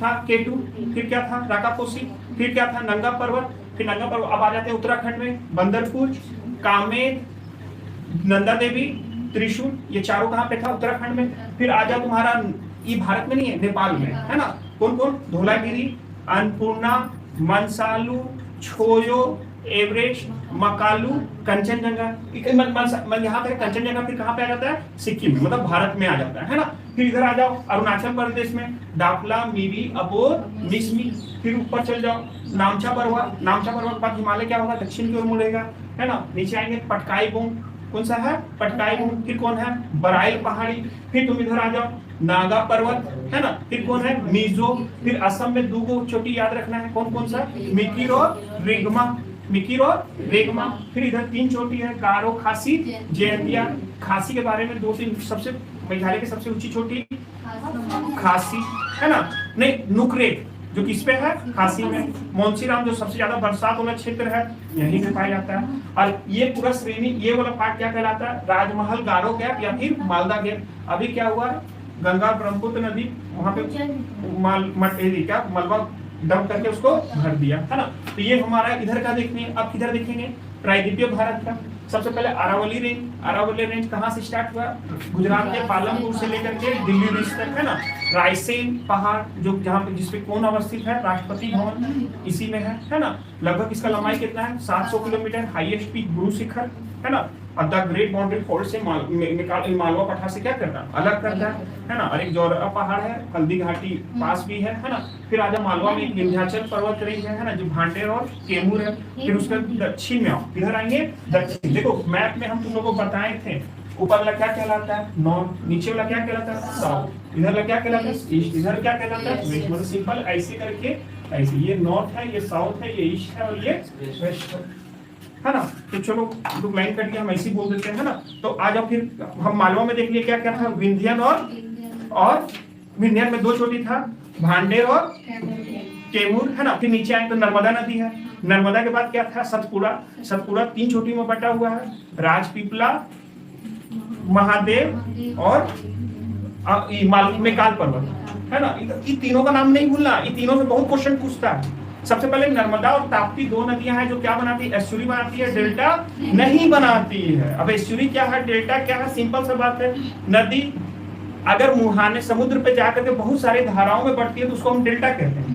था केटू, फिर क्या था राकापोसी, फिर क्या था नंगा पर्वत, फिर नंगा पर्वत। अब आ जाते हैं उत्तराखंड में बंदरपुर, कामेर, नंदा देवी, त्रिशूल, ये चारों कहाँ पे था उत्तराखंड में। फिर आ जाओ तुम्हारा, ये भारत में नहीं है, नेपाल में है ना। कौन कौन, धौलागिरी, अन्नपूर्णा, मनसालू, छोयो, एवरेस्ट, मकालू, कंचनजंगा। यहाँ पे कंचनजंगा फिर कहाँ पे आ जाता है, सिक्किम में, मतलब भारत में आ जाता है ना। फिर इधर आ जाओ अरुणाचल प्रदेश में डाकला, मिरी, अबोर, निस्मी। फिर ऊपर चल जाओ नामचा पर्वत, नामचा पर्वत के बाद हिमालय क्या होगा, दक्षिण की ओर मुड़ेगा है ना। नीचे आएंगे पटकाई बोंग, कौन सा है पटकाई बोंग। फिर कौन है बराइल पहाड़ी। फिर तुम इधर आ जाओ नागा पर्वत है ना। फिर कौन है मिजो। फिर असम में दो को चोटी याद रखना है, कौन कौन सा, मिकिर और रेगमा, मिकिर और रेगमा। फिर इधर 3 चोटी है, गारो, खासी, जयंतिया। खासी के बारे में 2-3 सबसे, मेघालय की सबसे ऊंची चोटी खासी है ना, नहीं नुकरेक जो किस पे है, खासी में। मोन्सीराम जो सबसे ज्यादा बरसात वाला क्षेत्र है, यहीं पे पाया जाता है। और ये पूरा श्रेणी, ये वाला पार्ट क्या कहलाता है, राजमहल, गारो गैप या फिर मालदा गैप। अभी क्या हुआ, गंगा ब्रह्मपुत्र नदी वहां पे क्या मलबा डंप करके उसको भर दिया है ना। तो ये हमारा इधर का देखने। अब किधर देखेंगे, प्रायद्वीपीय भारत का। सबसे पहले अरावली रेंज। अरावली रेंज कहाँ से स्टार्ट हुआ, गुजरात के पालमपुर से लेकर के दिल्ली रिज तक है ना। रायसेन पहाड़ जो जहाँ पे जिसपे कौन अवस्थित है, राष्ट्रपति भवन इसी में है ना। लगभग इसका लंबाई कितना है, 700 kilometre. Highest peak Guru Shikhar है ना। और द ग्रेट माउंटेन फॉरेस्ट से मालवा पठार से क्या करता है, अलग करता है ना। और एक जोरा पहाड़ है, हल्दी घाटी पास भी है ना। फिर आजा मालवा में विंध्याचल पर्वत रेंज है ना, जो भांडेर और केमूर है। फिर उसके दक्षिण में आओ, इधर आएंगे दक्षिण। देखो मैप में हम तुम लोगों को बताए थे, ऊपर वाला क्या कहलाता है नॉर्थ, नीचे वाला क्या कहलाता है साउथ, इधर वाला क्या कहलाता है ईस्ट, इधर क्या कहलाता है वेस्ट। मतलब सिंपल ऐसे करके ऐसे, ये नॉर्थ है, ये साउथ है, ये ईस्ट है और ये वेस्ट है ना। तो चलो दो लाइन कट के हम ऐसे ही बोल देते हैं ना। तो आ जाओ फिर हम मालवा में देख लिए क्या क्या था, विंध्यन और विंध्यन में 2 चोटी था, भांडेर और केमूर है ना। फिर नीचे आए तो नर्मदा नदी है। नर्मदा के बाद क्या था, सतपुड़ा। सतपुड़ा 3 चोटी में बटा हुआ है, राजपीपला, महादेव और मेकाल पर्वत है ना। इन तीनों का नाम नहीं भूलना, इन तीनों से बहुत क्वेश्चन पूछता है। सबसे पहले नर्मदा और ताप्ती 2 नदियां हैं जो क्या बनाती है, एस्चुरी बनाती है, डेल्टा नहीं बनाती है। अब एस्चुरी क्या है, डेल्टा क्या है, सिंपल सा बात है। नदी अगर मुहाने समुद्र पे जाकर के बहुत सारे धाराओं में बढ़ती है तो उसको हम डेल्टा कहते हैं।